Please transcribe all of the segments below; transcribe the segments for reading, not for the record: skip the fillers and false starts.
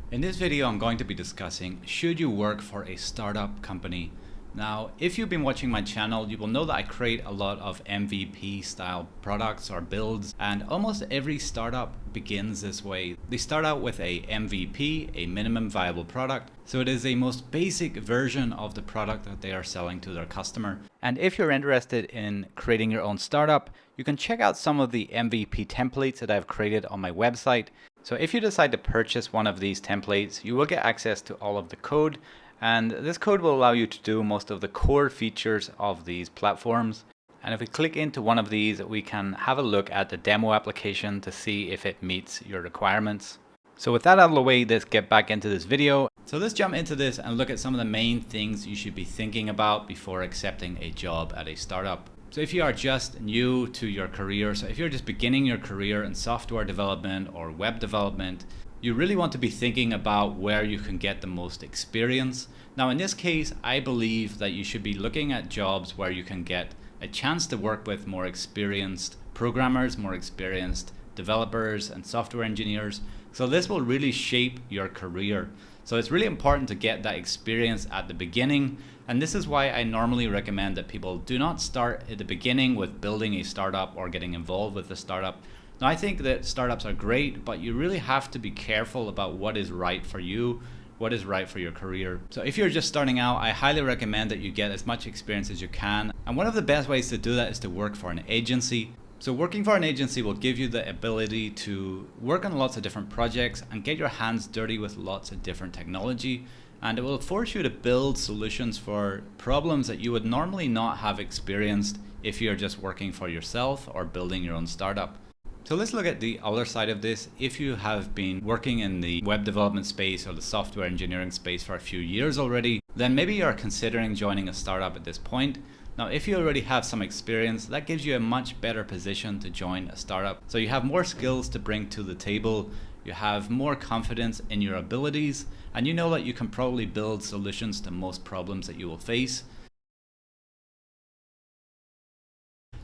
In this video, I'm going to be discussing, should you work for a startup company? Now, if you've been watching my channel, you will know that I create a lot of MVP style products or builds, and almost every startup begins this way. They start out with a MVP, a minimum viable product. So it is a most basic version of the product that they are selling to their customer. And if you're interested in creating your own startup, you can check out some of the MVP templates that I've created on my website. So if you decide to purchase one of these templates, you will get access to all of the code, and this code will allow you to do most of the core features of these platforms. And if we click into one of these, we can have a look at the demo application to see if it meets your requirements. So with that out of the way, let's get back into this video. So let's jump into this and look at some of the main things you should be thinking about before accepting a job at a startup. So if you are just new to your career, so if you're just beginning your career in software development or web development, you really want to be thinking about where you can get the most experience. Now in this case, I believe that you should be looking at jobs where you can get a chance to work with more experienced programmers, more experienced developers and software engineers. So this will really shape your career. So it's really important to get that experience at the beginning. And this is why I normally recommend that people do not start at the beginning with building a startup or getting involved with a startup. Now I think that startups are great, but you really have to be careful about what is right for you, what is right for your career. So if you're just starting out, I highly recommend that you get as much experience as you can. And one of the best ways to do that is to work for an agency. So working for an agency will give you the ability to work on lots of different projects and get your hands dirty with lots of different technology. And it will force you to build solutions for problems that you would normally not have experienced if you're just working for yourself or building your own startup. So let's look at the other side of this. If you have been working in the web development space or the software engineering space for a few years already, then maybe you're considering joining a startup at this point. Now, if you already have some experience, that gives you a much better position to join a startup. So you have more skills to bring to the table, you have more confidence in your abilities, and you know that you can probably build solutions to most problems that you will face.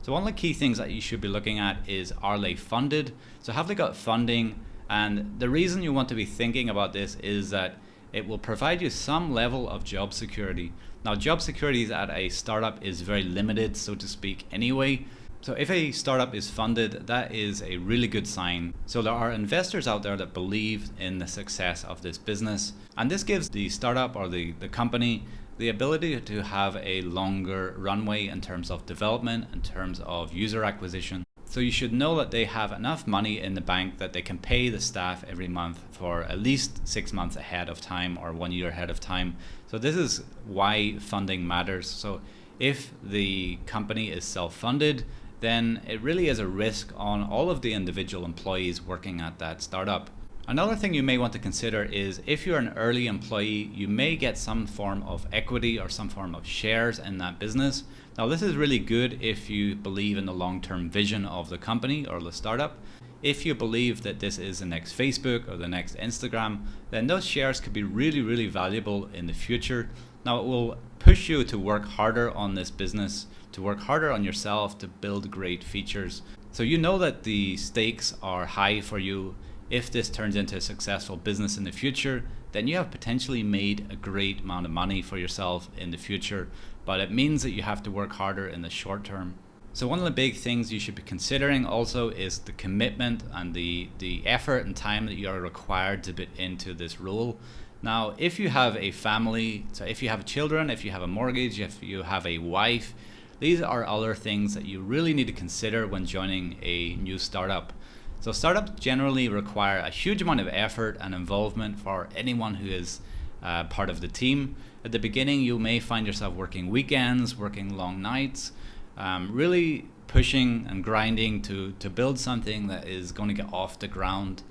So one of the key things that you should be looking at is, are they funded? So have they got funding? And the reason you want to be thinking about this is that it will provide you some level of job security. Now, job security at a startup is very limited, so to speak, anyway. So if a startup is funded, that is a really good sign. So there are investors out there that believe in the success of this business. And this gives the startup or the company the ability to have a longer runway in terms of development, in terms of user acquisition. So you should know that they have enough money in the bank that they can pay the staff every month for at least 6 months ahead of time or 1 year ahead of time. So this is why funding matters. So if the company is self-funded, then it really is a risk on all of the individual employees working at that startup. Another thing you may want to consider is, if you're an early employee, you may get some form of equity or some form of shares in that business. Now this is really good if you believe in the long-term vision of the company or the startup. If you believe that this is the next Facebook or the next Instagram, then those shares could be really, really valuable in the future. Now it will push you to work harder on this business, to work harder on yourself, to build great features. So you know that the stakes are high for you. If this turns into a successful business in the future, then you have potentially made a great amount of money for yourself in the future, but it means that you have to work harder in the short term. So one of the big things you should be considering also is the commitment and the effort and time that you are required to put into this role. Now, if you have a family, so if you have children, if you have a mortgage, if you have a wife, these are other things that you really need to consider when joining a new startup. So startups generally require a huge amount of effort and involvement for anyone who is part of the team. At the beginning, you may find yourself working weekends, working long nights, really pushing and grinding to build something that is going to get off the ground.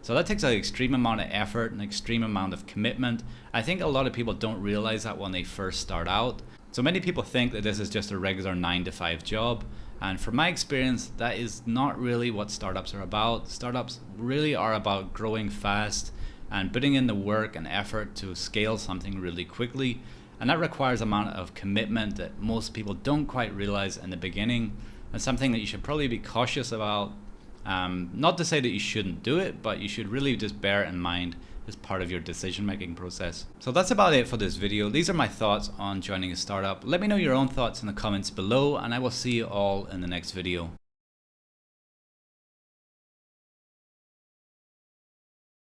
So that takes an extreme amount of effort, an extreme amount of commitment. I think a lot of people don't realize that when they first start out. So many people think that this is just a regular 9-to-5 job. And from my experience, that is not really what startups are about. Startups really are about growing fast and putting in the work and effort to scale something really quickly. And that requires an amount of commitment that most people don't quite realize in the beginning. And something that you should probably be cautious about. Not to say that you shouldn't do it, but you should really just bear in mind as part of your decision making process. So that's about it for this video. These are my thoughts on joining a startup. Let me know your own thoughts in the comments below, and I will see you all in the next video.